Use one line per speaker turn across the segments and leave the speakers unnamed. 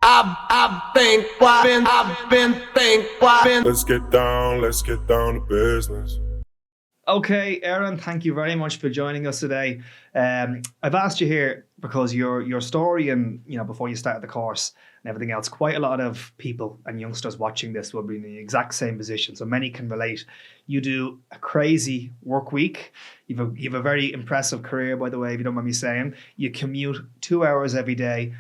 Let's get down to business.
Okay, Erin, thank you very much for joining us today. I've asked you here because your story and before you started the course and everything else, quite a lot of people and youngsters watching this will be in the exact same position, so many can relate. You do a crazy work week. You've a very impressive career, by the way, if you don't mind me saying. You commute 2 hours every day.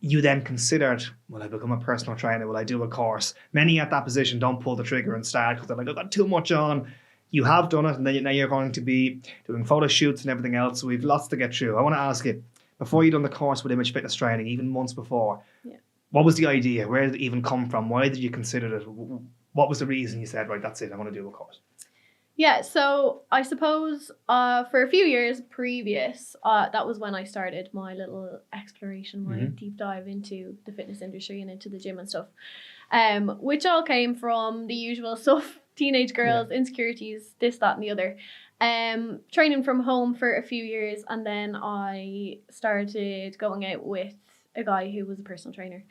You then considered, will I become a personal trainer? Will I do a course? Many at that position don't pull the trigger and start because they're like, I've got too much on. You have done it, and then now you're going to be doing photo shoots and everything else. So we've lots to get through. I want to ask you, before you done the course with image fitness training, even months before, what was the idea? Where did it even come from? Why did you consider it? What was the reason you said, right, that's it, I want to do a course?
Yeah, so I suppose for a few years previous, that was when I started my little exploration, my deep dive into the fitness industry and into the gym and stuff, which all came from the usual stuff, teenage girls, insecurities, this, that and the other. Training from home for a few years, and then I started going out with a guy who was a personal trainer.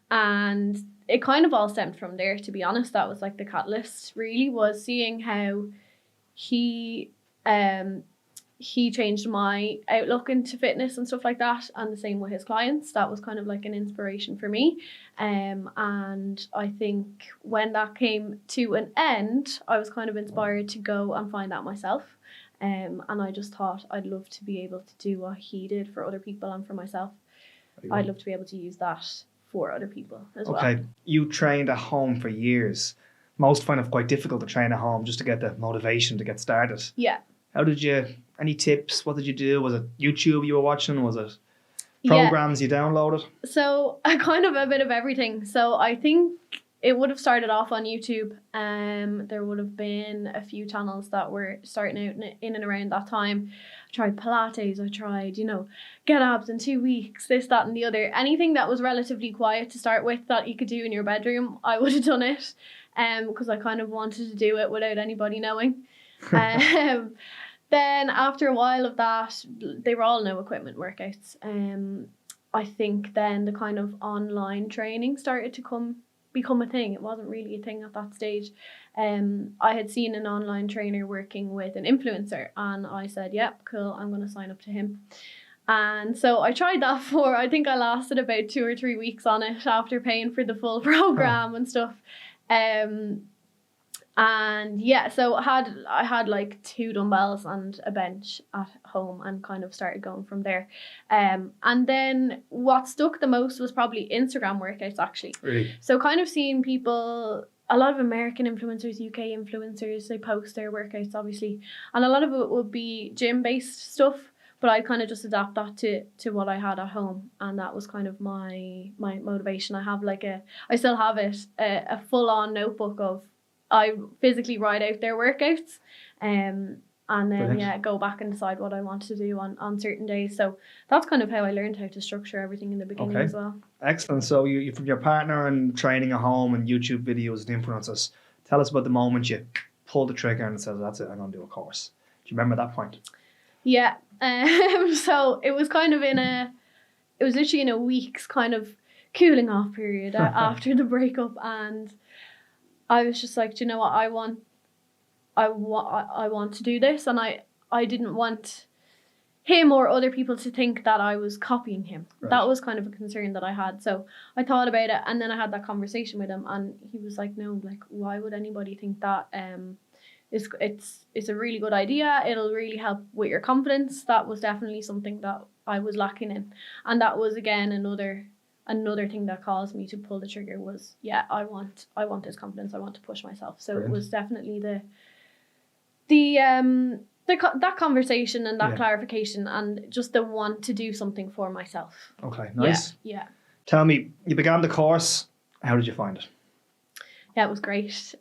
And it kind of all stemmed from there, to be honest. That was like the catalyst, really, was seeing how he changed my outlook into fitness and stuff like that, and the same with his clients. That was kind of like an inspiration for me, and I think when that came to an end, I was kind of inspired to go and find out myself, and I just thought I'd love to be able to do what he did for other people and for myself. I'd love to be able to use that for other people as well.
Okay, you trained at home for years. Most find it quite difficult to train at home just to get the motivation to get started.
Yeah.
How did you, any tips? What did you do? Was it YouTube you were watching? Was it programs you downloaded?
So kind of a bit of everything. So I think it would have started off on YouTube. There would have been a few channels that were starting out in and around that time. I tried Pilates, I tried, get abs in 2 weeks, this, that and the other. Anything that was relatively quiet to start with that you could do in your bedroom, I would have done it. Because I kind of wanted to do it without anybody knowing. Then after a while of that, they were all no equipment workouts. I think then the kind of online training started to become a thing. It wasn't really a thing at that stage. I had seen an online trainer working with an influencer, and I said, yep, cool, I'm going to sign up to him. And so I tried that I think I lasted about 2 or 3 weeks on it after paying for the full program and stuff. And yeah, so I had like 2 dumbbells and a bench at home and kind of started going from there. And then what stuck the most was probably Instagram workouts, actually.
Really?
So kind of seeing people, a lot of American influencers, UK influencers, they post their workouts, obviously. And a lot of it would be gym-based stuff, but I kind of just adapt that to what I had at home. And that was kind of my motivation. I still have it, a full-on notebook of, I physically write out their workouts, and then
Brilliant.
go back and decide what I want to do on certain days. So that's kind of how I learned how to structure everything in the beginning as well.
Excellent. So you from your partner and training at home and YouTube videos and influencers, tell us about the moment you pulled the trigger and said, that's it, I'm going to do a course. Do you remember that point?
Yeah. So it was kind of it was literally in a week's kind of cooling off period after the breakup, and I was just like, do you know what, I want to do this, and I didn't want him or other people to think that I was copying him. Right. That was kind of a concern that I had. So I thought about it, and then I had that conversation with him, and he was like, no, like, why would anybody think that? It's a really good idea. It'll really help with your confidence. That was definitely something that I was lacking in, and that was again another thing that caused me to pull the trigger was, I want this confidence. I want to push myself. So Brilliant. It was definitely that conversation and that clarification, and just the want to do something for myself.
Okay, nice.
Yeah.
Tell me, you began the course. How did you find it?
Yeah, it was great.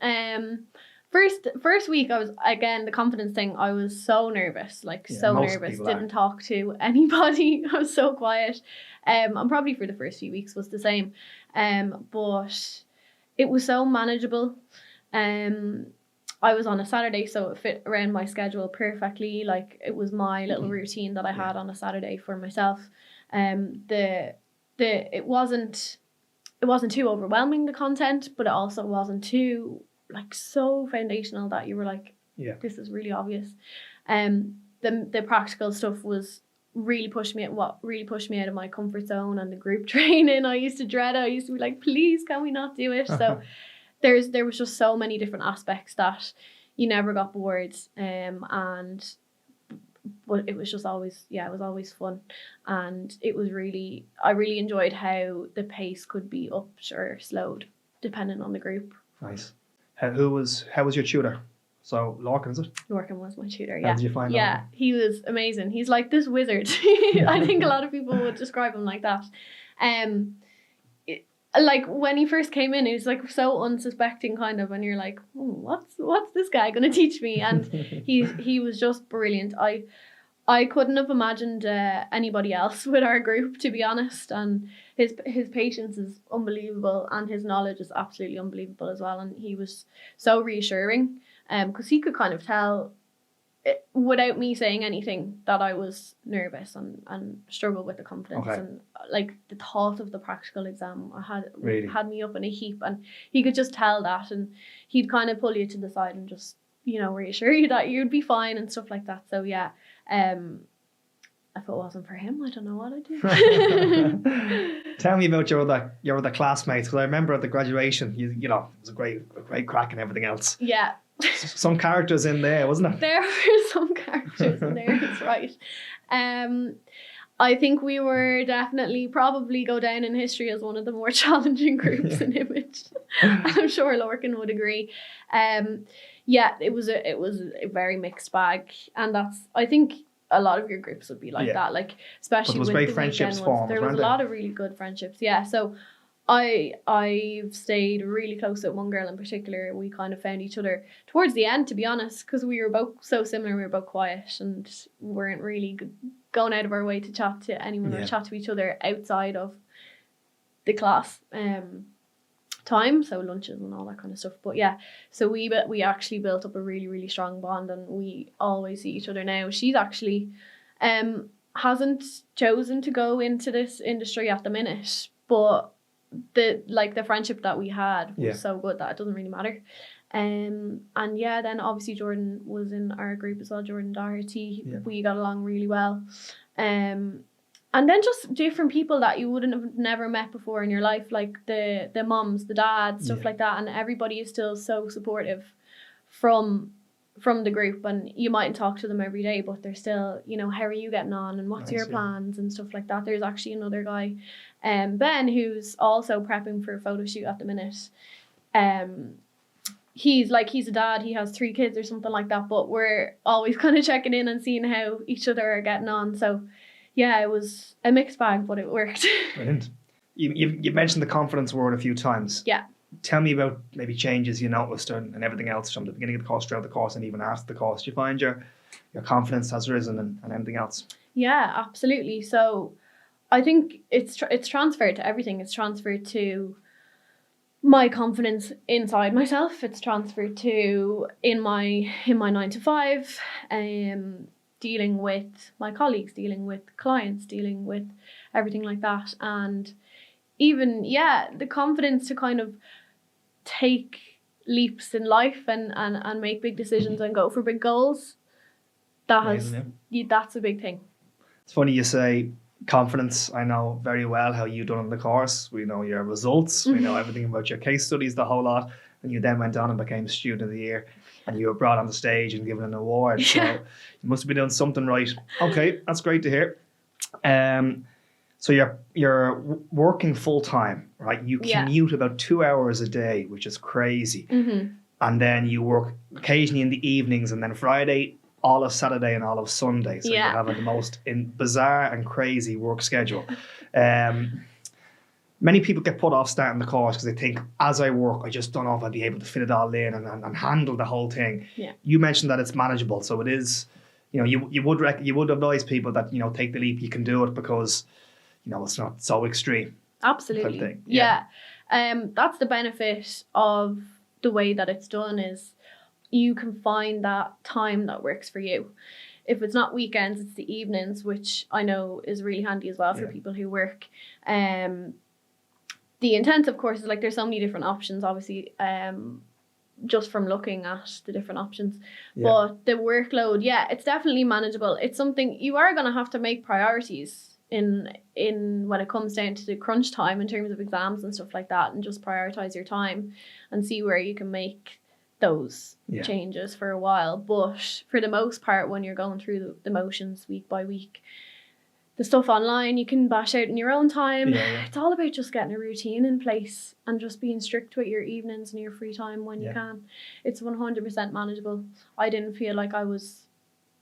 First week, I was, again, the confidence thing, I was so nervous, nervous. Didn't talk to anybody. I was so quiet. And probably for the first few weeks was the same. But it was so manageable. I was on a Saturday, so it fit around my schedule perfectly. Like, it was my little routine that I had on a Saturday for myself. It wasn't it wasn't too overwhelming, the content, but it also wasn't too like so foundational that you were like, this is really obvious. The practical stuff was really pushed me out of my comfort zone, and the group training I used to dread. I used to be like, please, can we not do it? So there was just so many different aspects that you never got bored, but it was just always, it was always fun, and I really enjoyed how the pace could be upped or slowed depending on the group.
Nice. How was your tutor? So Lorcan, is it?
Lorcan was my tutor.
How did you find
Lorcan? He was amazing. He's like this wizard. I think a lot of people would describe him like that. Like when he first came in, he was like so unsuspecting kind of, and you're like, what's this guy gonna teach me? And he was just brilliant. I couldn't have imagined anybody else with our group, to be honest. And his patience is unbelievable, and his knowledge is absolutely unbelievable as well. And he was so reassuring, because he could kind of tell without me saying anything that I was nervous and struggled with the confidence.
Okay.
And like the thought of the practical exam had me up in a heap, and he could just tell that, and he'd kind of pull you to the side and just, reassure you that you'd be fine and stuff like that. So yeah, if it wasn't for him, I don't know what I'd do.
Tell me about your other classmates, because I remember at the graduation, it was a great crack and everything else.
Yeah.
Some characters in there, wasn't it?
There were some characters in there, that's right. I think we were definitely probably go down in history as one of the more challenging groups in Image. I'm sure Lorcan would agree. It was a very mixed bag, and I think a lot of your groups would be like that, like especially with
great
the
friendships
weekend ones.
formed.
There was a lot of really good friendships. Yeah, so I've stayed really close with one girl in particular. We kind of found each other towards the end, to be honest, because we were both so similar. We were both quiet and weren't really going out of our way to chat to anyone or chat to each other outside of the class time, so lunches and all that kind of stuff. But yeah, so we actually built up a really, really strong bond, and we always see each other now. She's actually hasn't chosen to go into this industry at the minute, but the friendship that we had was so good that it doesn't really matter. And then obviously Jordan was in our group as well, Jordan Doherty. We got along really well. And then just different people that you wouldn't have never met before in your life, like the mums, the dads, stuff like that. And everybody is still so supportive from the group, and you mightn't talk to them every day, but they're still, how are you getting on and what's your plans and stuff like that. There's actually another guy, Ben, who's also prepping for a photo shoot at the minute. He's a dad, he has 3 kids or something like that, but we're always kind of checking in and seeing how each other are getting on. So yeah, it was a mixed bag, but it worked.
Brilliant. You mentioned the confidence word a few times.
Yeah.
Tell me about maybe changes you noticed and everything else from the beginning of the course, throughout the course, and even after the course. Do you find your confidence has risen and anything else?
Yeah, absolutely. So I think it's transferred to everything. It's transferred to my confidence inside myself. It's transferred to in my 9 to 5, dealing with my colleagues, dealing with clients, dealing with everything like that. And even, the confidence to kind of take leaps in life and make big decisions and go for big goals. That's a big thing.
It's funny you say confidence. I know very well how you done in the course. We know your results. We know everything about your case studies, the whole lot. And you then went on and became Student of the Year, and you were brought on the stage and given an award. So you must have been doing something right. Okay, that's great to hear. So you're working full time, right? You commute about 2 hours a day, which is crazy. Mm-hmm. And then you work occasionally in the evenings, and then Friday, all of Saturday and all of Sunday. So you have the most bizarre and crazy work schedule. Many people get put off starting the course because they think, as I work, I just don't know if I'll be able to fit it all in and handle the whole thing. Yeah. You mentioned that it's manageable, so it is. You would advise people that take the leap. You can do it because it's not so extreme.
Absolutely. Yeah. That's the benefit of the way that it's done, is you can find that time that works for you. If it's not weekends, it's the evenings, which I know is really handy as well for people who work. the intensive courses, like there's so many different options, obviously, just from looking at the different options.
Yeah.
But the workload, yeah, it's definitely manageable. It's something you are going to have to make priorities in when it comes down to the crunch time in terms of exams and stuff like that, and just prioritize your time and see where you can make those changes for a while. But for the most part, when you're going through the motions week by week, the stuff online you can bash out in your own time. It's all about just getting a routine in place and just being strict with your evenings and your free time when you can. It's 100% manageable. I didn't feel like I was,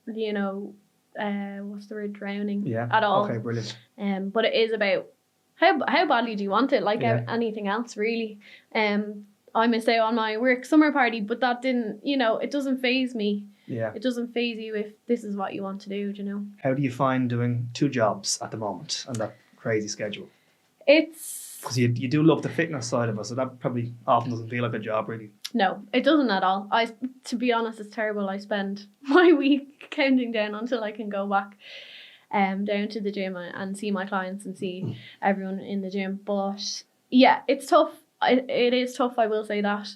what's the word, drowning at all.
Okay, brilliant.
But it is about how badly do you want it, like anything else really. I missed out on my work summer party, but that didn't, it doesn't faze me.
Yeah.
It doesn't faze you if this is what you want to do,
How do you find doing 2 jobs at the moment and that crazy schedule?
It's...
Because you do love the fitness side of it, so that probably often doesn't feel like a job, really.
No, it doesn't at all. To be honest, it's terrible. I spend my week counting down until I can go back down to the gym and see my clients and see everyone in the gym. But yeah, it's tough. It is tough, I will say that.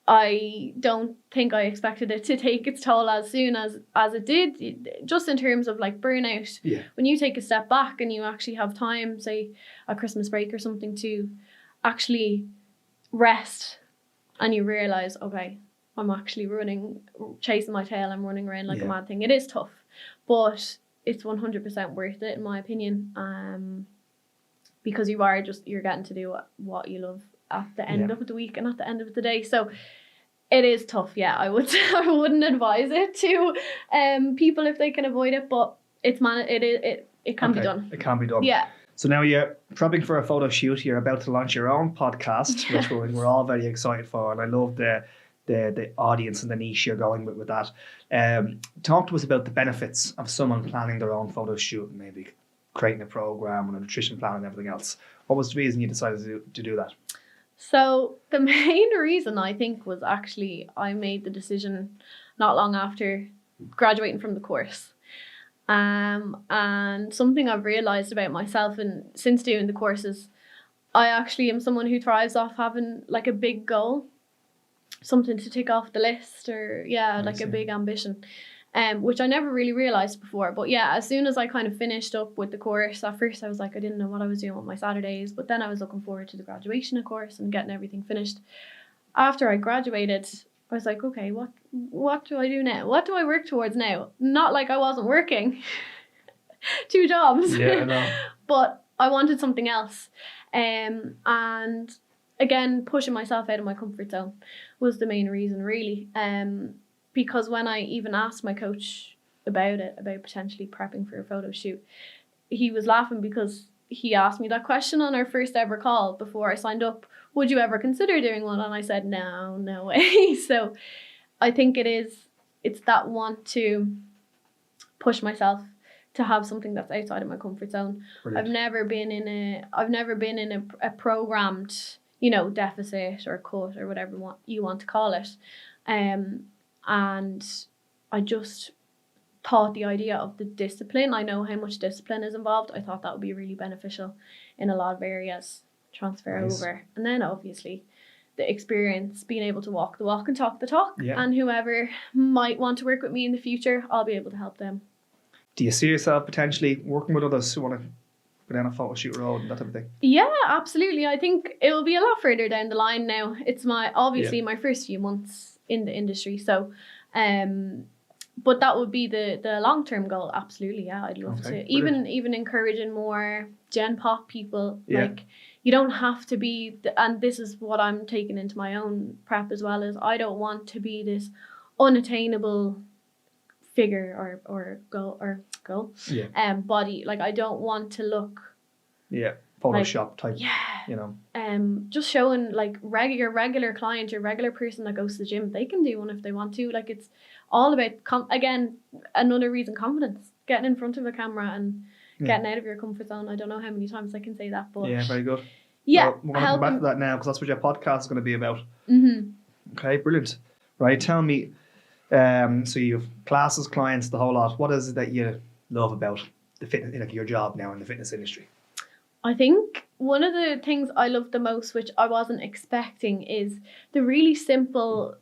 I don't think I expected it to take its toll as soon as it did, just in terms of like burnout.
Yeah.
When you take a step back and you actually have time, say a Christmas break or something, to actually rest, and you realise, okay, I'm actually chasing my tail, I'm running around like a mad thing. It is tough, but it's 100% worth it in my opinion, because you're getting to do what you love at the end of the week and at the end of the day. So it is tough. Yeah, I wouldn't advise it to people if they can avoid it, but it can be done.
It can be done.
Yeah.
So now you're prepping for a photo shoot. You're about to launch your own podcast, which we're all very excited for, and I love the audience and the niche you're going with that. Talk to us about the benefits of someone planning their own photo shoot, and maybe creating a program and a nutrition plan and everything else. What was the reason you decided to do that?
So the main reason, I think, was actually I made the decision not long after graduating from the course. And something I've realised about myself, and since doing the courses, I actually am someone who thrives off having like a big goal, something to tick off the list, or like a big ambition. Which I never really realised before. But yeah, as soon as I kind of finished up with the course, at first I was like, I didn't know what I was doing with my Saturdays, but then I was looking forward to the graduation, of course, and getting everything finished. After I graduated, I was like, okay, what do I do now? What do I work towards now? Not like I wasn't working 2 jobs.
Yeah, I know.
But I wanted something else. And again, pushing myself out of my comfort zone was the main reason, really. Because when I even asked my coach about potentially prepping for a photo shoot, he was laughing because he asked me that question on our first ever call before I signed up. Would you ever consider doing one? And I said, no way. So I think it's that want to push myself to have something that's outside of my comfort zone. Brilliant. I've never been in a programmed, deficit or cut or whatever you want to call it. And I just thought the idea of the discipline, I know how much discipline is involved. I thought that would be really beneficial in a lot of areas, transfer over. And then obviously the experience, being able to walk the walk and talk the talk. Yeah. And whoever might want to work with me in the future, I'll be able to help them.
Do you see yourself potentially working with others who want to go down a photo shoot road and that type of thing?
Yeah, absolutely. I think it will be a lot further down the line now. It's my first few months in the industry, so but that would be the long-term goal. Absolutely. Yeah, I'd love to even encouraging more Gen Pop people. Like, you don't have to be and this is what I'm taking into my own prep as well, is I don't want to be this unattainable figure or goal body. Like, I don't want to look
Photoshop type.
Just showing like your regular client, your regular person that goes to the gym, they can do one if they want to. Like, it's all about again, another reason, confidence, getting in front of a camera and getting out of your comfort zone. I don't know how many times I can say that, but
very good.
Yeah,
well, we're going to come back to that now because that's what your podcast is going to be about. Okay, brilliant. Right, tell me, so you have classes, clients, the whole lot. What is it that you love about the fitness, like your job now in the fitness industry?
I think one of the things I love the most, which I wasn't expecting, is the really simple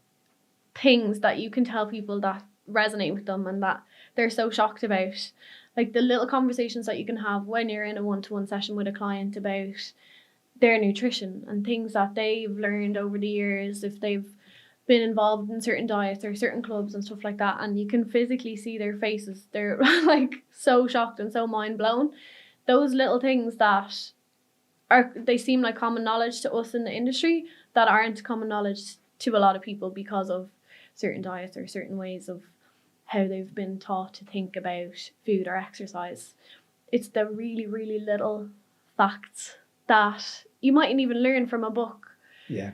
things that you can tell people that resonate with them and that they're so shocked about. Like the little conversations that you can have when you're in a one-to-one session with a client about their nutrition and things that they've learned over the years, if they've been involved in certain diets or certain clubs and stuff like that, and you can physically see their faces. They're like so shocked and so mind blown. Those little things that they seem like common knowledge to us in the industry that aren't common knowledge to a lot of people because of certain diets or certain ways of how they've been taught to think about food or exercise. It's the really, really little facts that you mightn't even learn from a book.
Yeah.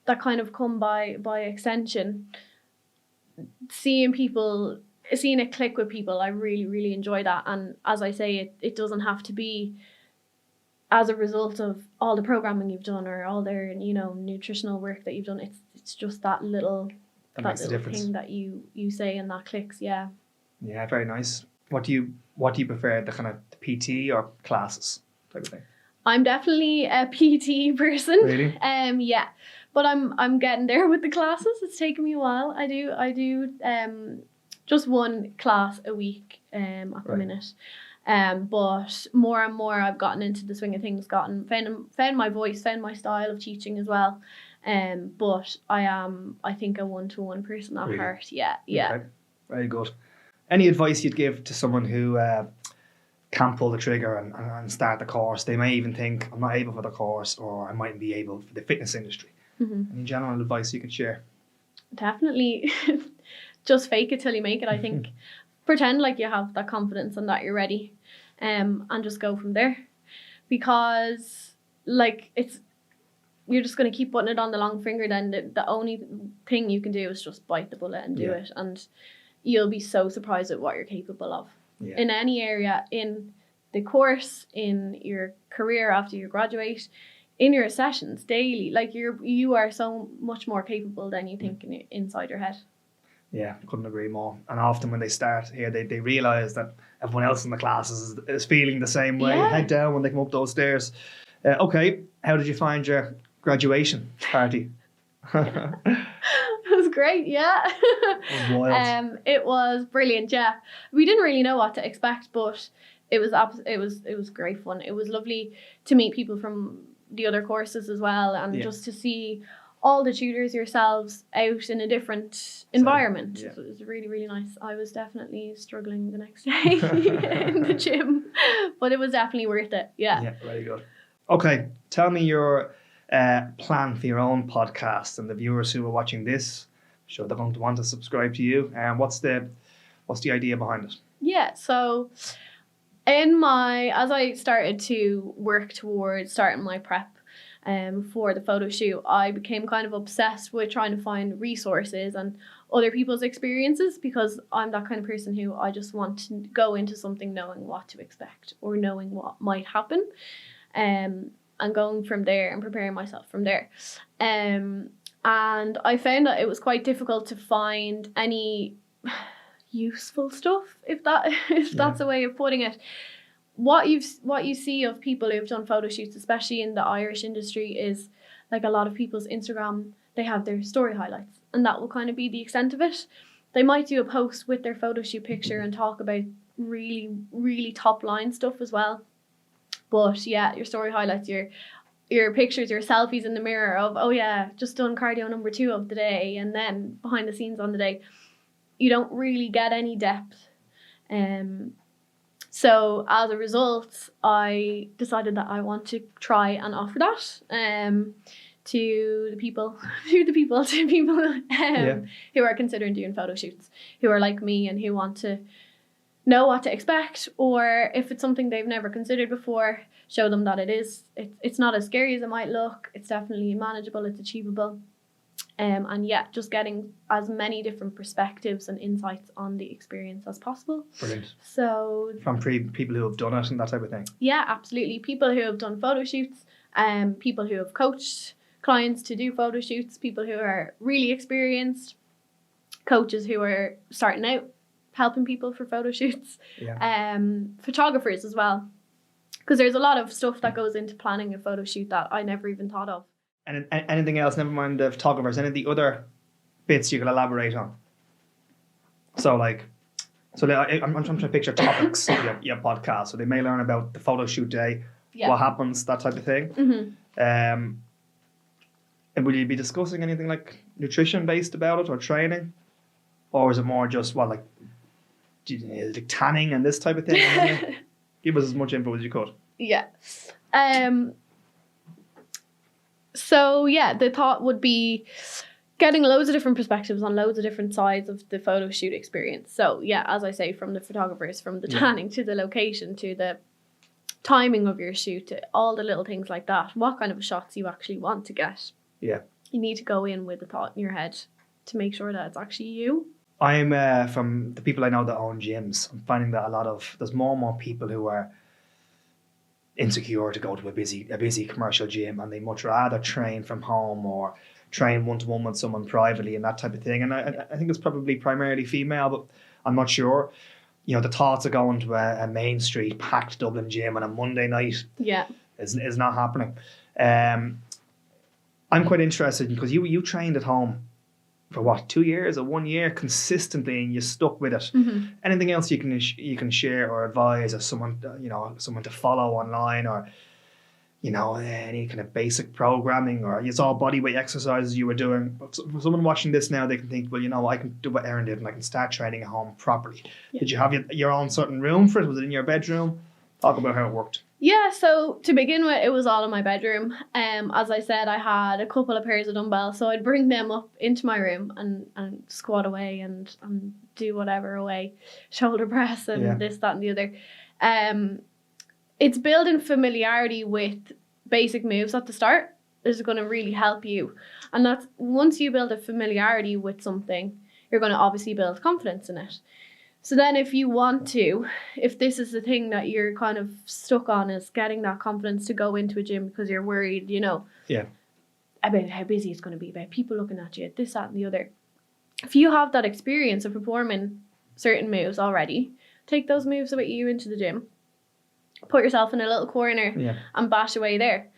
That kind of come by extension. Seeing it click with people, I really, really enjoy that. And as I say, it doesn't have to be as a result of all the programming you've done or all their, nutritional work that you've done. It's just that little thing that you say and that clicks. Yeah.
Yeah, very nice. What do you prefer, the kind of PT or classes type of thing?
I'm definitely a PT person.
Really?
Yeah. But I'm getting there with the classes. It's taken me a while. I do just one class a week at the minute. But more and more I've gotten into the swing of things, found my voice, found my style of teaching as well. But I think a one-to-one person at heart. Yeah.
Okay. Very good. Any advice you'd give to someone who can't pull the trigger and start the course? They may even think, I'm not able for the course, or I mightn't be able for the fitness industry. Mm-hmm. Any general advice you could share?
Definitely. Just fake it till you make it, I think. Pretend like you have that confidence and that you're ready, and just go from there. Because you're just going to keep putting it on the long finger. Then the only thing you can do is just bite the bullet and do it, and you'll be so surprised at what you're capable of in any area, in the course, in your career after you graduate, in your sessions daily. Like you are so much more capable than you think inside your head.
Yeah, couldn't agree more. And often when they start here, they realise that everyone else in the class is feeling the same way.
Yeah.
Head down when they come up those stairs. Okay, how did you find your graduation party?
It was great, yeah.
It was wild.
It was brilliant, yeah. We didn't really know what to expect, but it was great fun. It was lovely to meet people from the other courses as well, and just to see all the tutors yourselves out in a different environment. So, it was really, really nice. I was definitely struggling the next day in the gym, but it was definitely worth it. Yeah,
very good. Okay, tell me your plan for your own podcast, and the viewers who are watching this, I'm sure they're going to want to subscribe to you. And what's the idea behind it?
Yeah, so as I started to work towards starting my prep for the photo shoot, I became kind of obsessed with trying to find resources and other people's experiences, because I'm that kind of person who I just want to go into something knowing what to expect or knowing what might happen, and going from there and preparing myself from there. And I found that it was quite difficult to find any useful stuff, if that's a way of putting it. What you see of people who've done photo shoots, especially in the Irish industry, is like a lot of people's Instagram, they have their story highlights, and that will kind of be the extent of it. They might do a post with their photo shoot picture and talk about really, really top line stuff as well. But yeah, your story highlights, your pictures, your selfies in the mirror of, oh yeah, just done cardio number 2 of the day, and then behind the scenes on the day. You don't really get any depth. So as a result, I decided that I want to try and offer that to people who are considering doing photo shoots, who are like me and who want to know what to expect, or if it's something they've never considered before, show them that it's not as scary as it might look. It's definitely manageable, it's achievable. And just getting as many different perspectives and insights on the experience as possible.
Brilliant.
So
from people who have done it and that type of thing.
Yeah, absolutely. People who have done photo shoots, people who have coached clients to do photo shoots, people who are really experienced, coaches who are starting out helping people for photo shoots, photographers as well. Because there's a lot of stuff that goes into planning a photo shoot that I never even thought of.
And anything else, never mind the photographers, any of the other bits you can elaborate on? So I'm trying to picture topics of your podcast. So they may learn about the photo shoot day, what happens, that type of thing.
Mm-hmm.
And will you be discussing anything like nutrition based about it or training? Or is it more just, like tanning and this type of thing? Give us as much info as you could.
Yeah. So, the thought would be getting loads of different perspectives on loads of different sides of the photo shoot experience. So, as I say, from the photographers, from the tanning to the location to the timing of your shoot, to all the little things like that. What kind of shots you actually want to get.
Yeah.
You need to go in with a thought in your head to make sure that it's actually you.
I'm from the people I know that own gyms. I'm finding that there's more and more people who are insecure to go to a busy commercial gym, and they much rather train from home or train one-to-one with someone privately and that type of thing. And I think it's probably primarily female, but I'm not sure. The thoughts of going to a Main Street packed Dublin gym on a Monday night is not happening. I'm quite interested because you trained at home for 2 years or 1 year consistently, and you stuck with it.
Mm-hmm.
Anything else you can share or advise as someone to follow online, or any kind of basic programming, or it's all bodyweight exercises you were doing? But for someone watching this now, they can think, I can do what Erin did and I can start training at home properly. Yeah. Did you have your own certain room for it? Was it in your bedroom? Talk about how it worked.
Yeah, so to begin with, it was all in my bedroom. As I said, I had a couple of pairs of dumbbells, so I'd bring them up into my room and squat away and do whatever away, shoulder press and this, that, and the other. It's building familiarity with basic moves at the start is going to really help you. And that's once you build a familiarity with something, you're going to obviously build confidence in it. So then if this is the thing that you're kind of stuck on, is getting that confidence to go into a gym because you're worried, about how busy it's going to be, about people looking at you, this, that, and the other. If you have that experience of performing certain moves already, take those moves with you into the gym. Put yourself in a little corner and bash away there.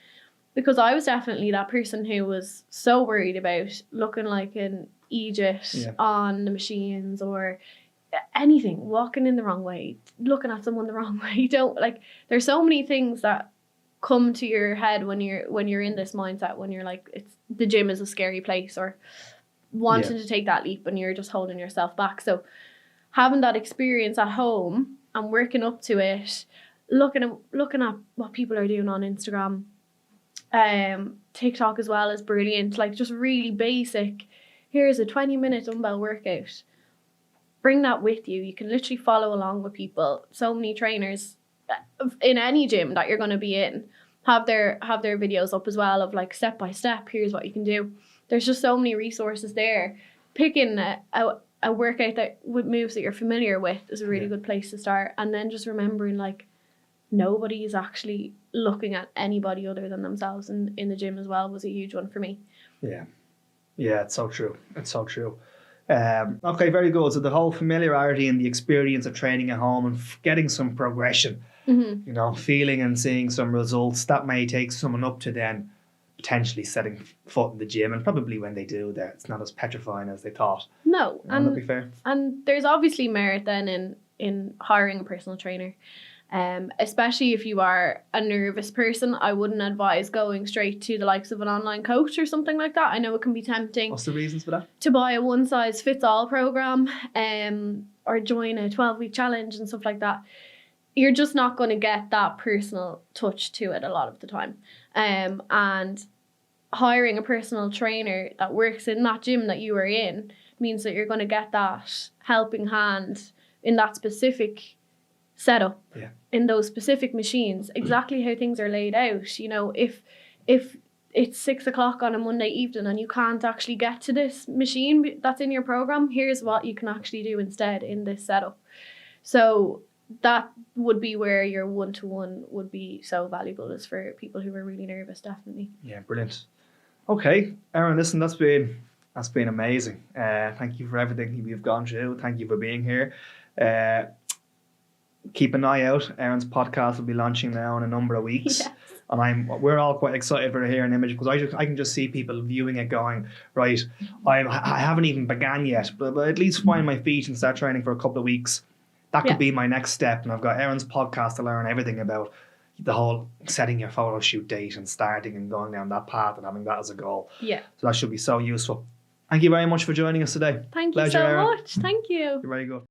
Because I was definitely that person who was so worried about looking like an Egypt on the machines or anything, walking in the wrong way, looking at someone the wrong way. There's so many things that come to your head when you're in this mindset, when you're like, the gym is a scary place, or wanting to take that leap and you're just holding yourself back. So having that experience at home and working up to it, looking at what people are doing on Instagram, TikTok as well is brilliant. Just really basic. Here's a 20-minute dumbbell workout. Bring that with you. You can literally follow along with people. So many trainers in any gym that you're going to be in have their videos up as well of step by step. Here's what you can do. There's just so many resources there. Picking a workout with moves that you're familiar with is a really good place to start. And then just remembering nobody is actually looking at anybody other than themselves in the gym as well was a huge one for me.
Yeah, it's so true. Okay, very good. So the whole familiarity and the experience of training at home and getting some progression, feeling and seeing some results, that may take someone up to then potentially setting foot in the gym. And probably when they do, it's not as petrifying as they thought.
No,
and that'd be fair.
And there's obviously merit then in hiring a personal trainer. Especially if you are a nervous person, I wouldn't advise going straight to the likes of an online coach or something like that. I know it can be tempting.
What's the reasons for that?
To buy a one-size-fits-all program, or join a 12-week challenge and stuff like that. You're just not going to get that personal touch to it a lot of the time. And hiring a personal trainer that works in that gym that you are in means that you're going to get that helping hand in that specific setup, in those specific machines, exactly how things are laid out. If it's 6 o'clock on a Monday evening and you can't actually get to this machine that's in your program, here's what you can actually do instead in this setup. So that would be where your one-to-one would be so valuable, is for people who are really nervous, definitely.
Yeah, brilliant. Okay, Erin, listen, that's been amazing. Thank you for everything you've gone through. Thank you for being here. keep an eye out. Erin's podcast will be launching now in a number of weeks.
Yes.
And we're all quite excited for to hear an image because I can just see people viewing it going, right, I haven't even began yet, but at least find my feet and start training for a couple of weeks. That could be my next step. And I've got Erin's podcast to learn everything about the whole setting your photo shoot date and starting and going down that path and having that as a goal.
Yeah.
So that should be so useful. Thank you very much for joining us today.
Thank you
Pleasure,
so
Erin.
much. Thank you.
You're very good.